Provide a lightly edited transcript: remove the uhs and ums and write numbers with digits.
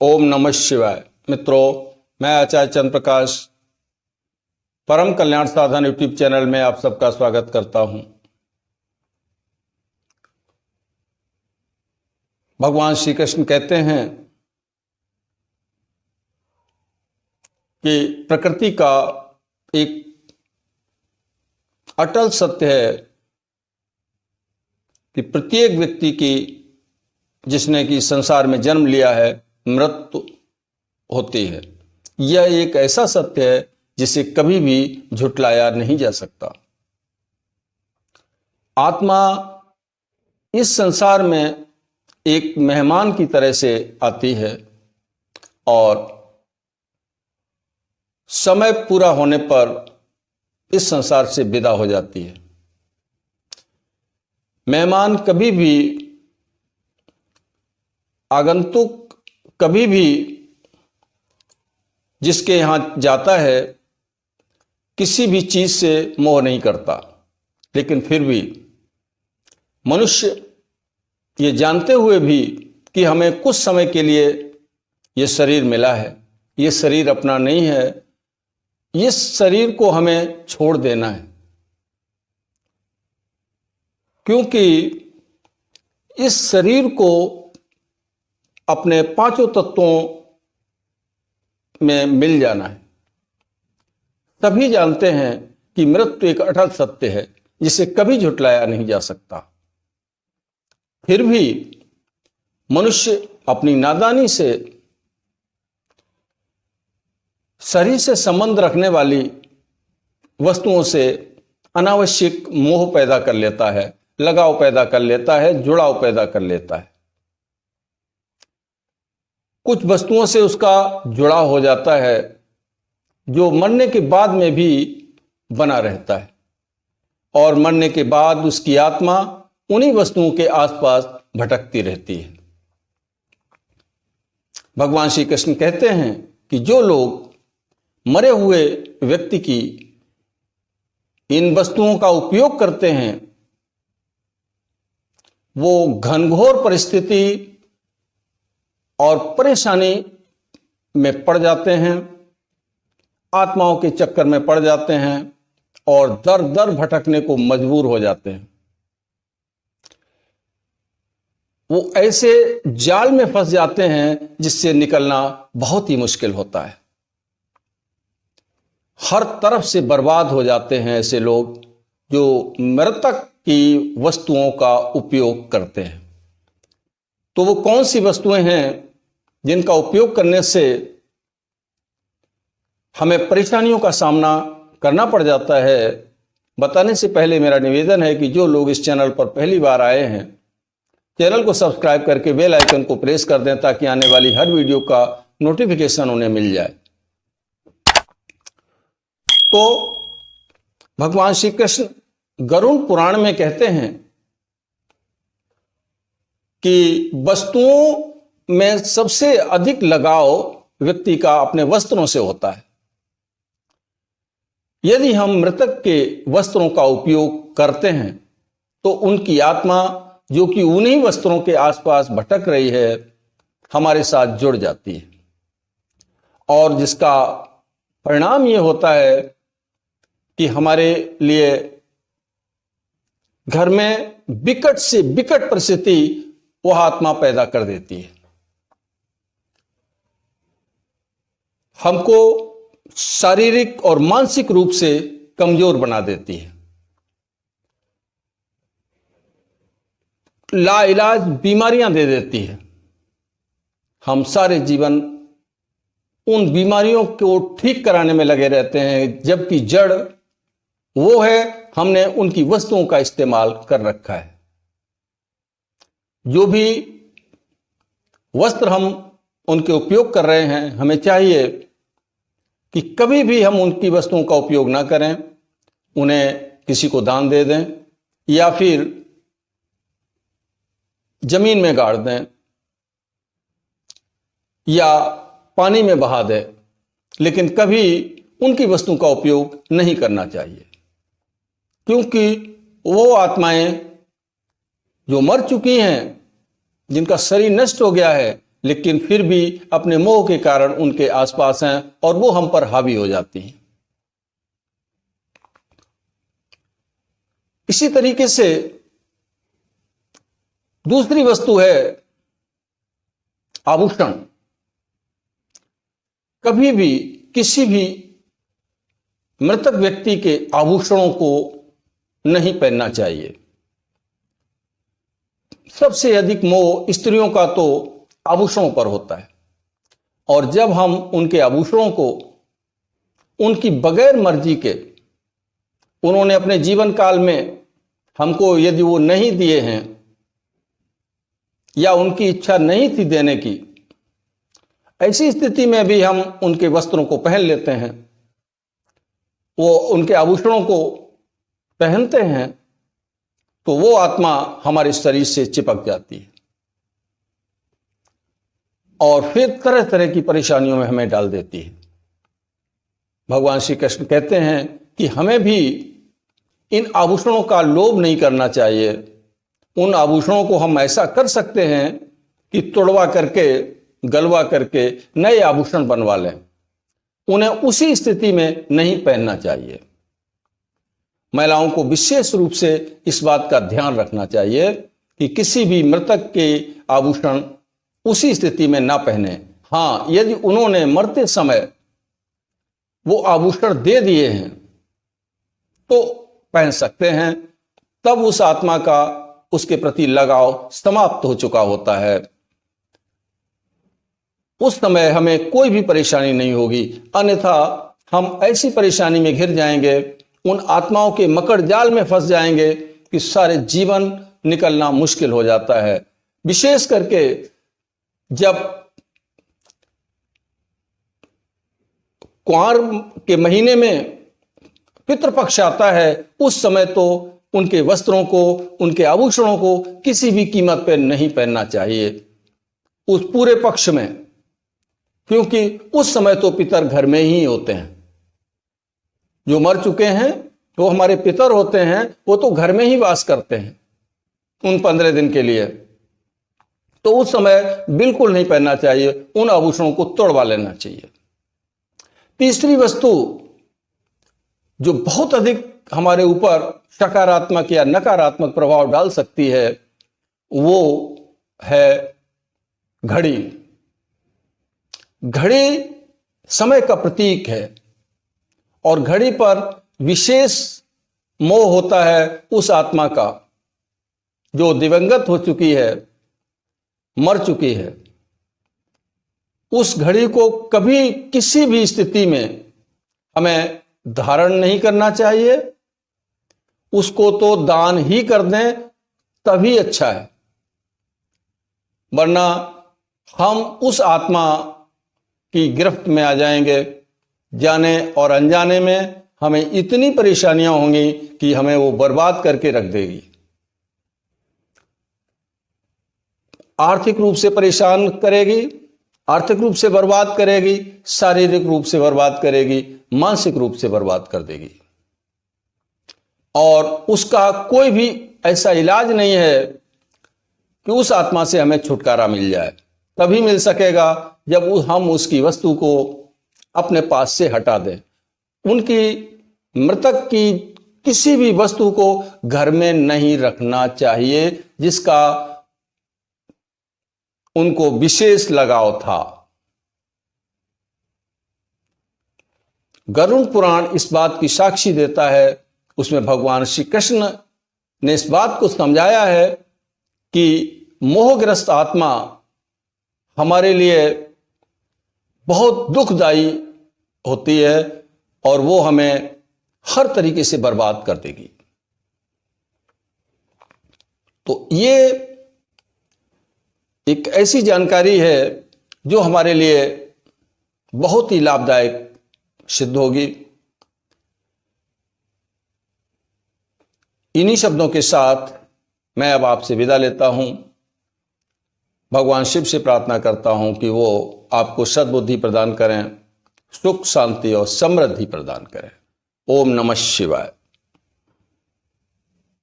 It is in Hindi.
ओम नमः शिवाय। मित्रों, मैं आचार्य चंद्र प्रकाश परम कल्याण साधन यूट्यूब चैनल में आप सबका स्वागत करता हूं। भगवान श्री कृष्ण कहते हैं कि प्रकृति का एक अटल सत्य है कि प्रत्येक व्यक्ति की जिसने कि संसार में जन्म लिया है मृत्यु होती है। यह एक ऐसा सत्य है जिसे कभी भी झुटलाया नहीं जा सकता। आत्मा इस संसार में एक मेहमान की तरह से आती है और समय पूरा होने पर इस संसार से विदा हो जाती है। मेहमान कभी भी, आगंतुक कभी भी जिसके यहां जाता है किसी भी चीज से मोह नहीं करता, लेकिन फिर भी मनुष्य ये जानते हुए भी कि हमें कुछ समय के लिए ये शरीर मिला है, ये शरीर अपना नहीं है, इस शरीर को हमें छोड़ देना है, क्योंकि इस शरीर को अपने पांचों तत्वों में मिल जाना है। सभी जानते हैं कि मृत्यु एक अटल सत्य है जिसे कभी झुटलाया नहीं जा सकता। फिर भी मनुष्य अपनी नादानी से शरीर से संबंध रखने वाली वस्तुओं से अनावश्यक मोह पैदा कर लेता है, लगाव पैदा कर लेता है, जुड़ाव पैदा कर लेता है। कुछ वस्तुओं से उसका जुड़ाव हो जाता है जो मरने के बाद में भी बना रहता है, और मरने के बाद उसकी आत्मा उन्हीं वस्तुओं के आसपास भटकती रहती है। भगवान श्री कृष्ण कहते हैं कि जो लोग मरे हुए व्यक्ति की इन वस्तुओं का उपयोग करते हैं वो घनघोर परिस्थिति और परेशानी में पड़ जाते हैं, आत्माओं के चक्कर में पड़ जाते हैं और दर दर भटकने को मजबूर हो जाते हैं। वो ऐसे जाल में फंस जाते हैं जिससे निकलना बहुत ही मुश्किल होता है। हर तरफ से बर्बाद हो जाते हैं ऐसे लोग जो मृतक की वस्तुओं का उपयोग करते हैं। तो वो कौन सी वस्तुएं हैं जिनका उपयोग करने से हमें परेशानियों का सामना करना पड़ जाता है? बताने से पहले मेरा निवेदन है कि जो लोग इस चैनल पर पहली बार आए हैं, चैनल को सब्सक्राइब करके बेल आइकन को प्रेस कर दें ताकि आने वाली हर वीडियो का नोटिफिकेशन उन्हें मिल जाए। तो भगवान श्री कृष्ण गरुड़ पुराण में कहते हैं कि वस्तुओं में सबसे अधिक लगाव व्यक्ति का अपने वस्त्रों से होता है। यदि हम मृतक के वस्त्रों का उपयोग करते हैं तो उनकी आत्मा जो कि उन्हीं वस्त्रों के आसपास भटक रही है हमारे साथ जुड़ जाती है, और जिसका परिणाम यह होता है कि हमारे लिए घर में विकट से विकट परिस्थिति वह आत्मा पैदा कर देती है। हमको शारीरिक और मानसिक रूप से कमजोर बना देती है। लाइलाज बीमारियां दे देती है। हम सारे जीवन उन बीमारियों को ठीक कराने में लगे रहते हैं, जबकि जड़ वो है हमने उनकी वस्तुओं का इस्तेमाल कर रखा है। जो भी वस्त्र हम उनके उपयोग कर रहे हैं, हमें चाहिए कि कभी भी हम उनकी वस्तुओं का उपयोग ना करें, उन्हें किसी को दान दे दें या फिर जमीन में गाड़ दें या पानी में बहा दें, लेकिन कभी उनकी वस्तु का उपयोग नहीं करना चाहिए, क्योंकि वो आत्माएं जो मर चुकी हैं, जिनका शरीर नष्ट हो गया है लेकिन फिर भी अपने मोह के कारण उनके आसपास हैं और वो हम पर हावी हो जाती हैं। इसी तरीके से दूसरी वस्तु है आभूषण। कभी भी किसी भी मृतक व्यक्ति के आभूषणों को नहीं पहनना चाहिए। सबसे अधिक मोह स्त्रियों का तो आभूषणों पर होता है, और जब हम उनके आभूषणों को उनकी बगैर मर्जी के, उन्होंने अपने जीवन काल में हमको यदि वो नहीं दिए हैं या उनकी इच्छा नहीं थी देने की, ऐसी स्थिति में भी हम उनके वस्त्रों को पहन लेते हैं, वो उनके आभूषणों को पहनते हैं, तो वो आत्मा हमारे शरीर से चिपक जाती है और फिर तरह तरह की परेशानियों में हमें डाल देती है। भगवान श्री कृष्ण कहते हैं कि हमें भी इन आभूषणों का लोभ नहीं करना चाहिए। उन आभूषणों को हम ऐसा कर सकते हैं कि तोड़वा करके, गलवा करके नए आभूषण बनवा लें। उन्हें उसी स्थिति में नहीं पहनना चाहिए। महिलाओं को विशेष रूप से इस बात का ध्यान रखना चाहिए कि किसी भी मृतक के आभूषण उसी स्थिति में ना पहने। हाँ, यदि उन्होंने मरते समय वो आभूषण दे दिए हैं तो पहन सकते हैं, तब उस आत्मा का उसके प्रति लगाव समाप्त हो चुका होता है। उस समय हमें कोई भी परेशानी नहीं होगी, अन्यथा हम ऐसी परेशानी में घिर जाएंगे, उन आत्माओं के मकड़ जाल में फंस जाएंगे कि सारे जीवन निकलना मुश्किल हो जाता है। विशेष करके जब कुंवार के महीने में पितृपक्ष आता है, उस समय तो उनके वस्त्रों को, उनके आभूषणों को किसी भी कीमत पर नहीं पहनना चाहिए उस पूरे पक्ष में, क्योंकि उस समय तो पितर घर में ही होते हैं। जो मर चुके हैं वो हमारे पितर होते हैं, वो तो घर में ही वास करते हैं उन 15 दिन के लिए। तो उस समय बिल्कुल नहीं पहनना चाहिए, उन आभूषणों को तोड़वा लेना चाहिए। तीसरी वस्तु जो बहुत अधिक हमारे ऊपर सकारात्मक या नकारात्मक प्रभाव डाल सकती है, वो है घड़ी। घड़ी समय का प्रतीक है और घड़ी पर विशेष मोह होता है उस आत्मा का जो दिवंगत हो चुकी है, मर चुकी है। उस घड़ी को कभी किसी भी स्थिति में हमें धारण नहीं करना चाहिए, उसको तो दान ही कर दें तभी अच्छा है, वरना हम उस आत्मा की गिरफ्त में आ जाएंगे। जाने और अनजाने में हमें इतनी परेशानियां होंगी कि हमें वो बर्बाद करके रख देगी। आर्थिक रूप से परेशान करेगी, आर्थिक रूप से बर्बाद करेगी, शारीरिक रूप से बर्बाद करेगी, मानसिक रूप से बर्बाद कर देगी। और उसका कोई भी ऐसा इलाज नहीं है कि उस आत्मा से हमें छुटकारा मिल जाए। तभी मिल सकेगा जब हम उसकी वस्तु को अपने पास से हटा दें। उनकी मृतक की किसी भी वस्तु को घर में नहीं रखना चाहिए जिसका उनको विशेष लगाव था। गरुड़ पुराण इस बात की साक्षी देता है। उसमें भगवान श्री कृष्ण ने इस बात को समझाया है कि मोहग्रस्त आत्मा हमारे लिए बहुत दुखदाई होती है और वो हमें हर तरीके से बर्बाद कर देगी। तो ये एक ऐसी जानकारी है जो हमारे लिए बहुत ही लाभदायक सिद्ध होगी। इन्हीं शब्दों के साथ मैं अब आपसे विदा लेता हूं। भगवान शिव से प्रार्थना करता हूं कि वो आपको सद्बुद्धि प्रदान करें, सुख शांति और समृद्धि प्रदान करें। ओम नमः शिवाय।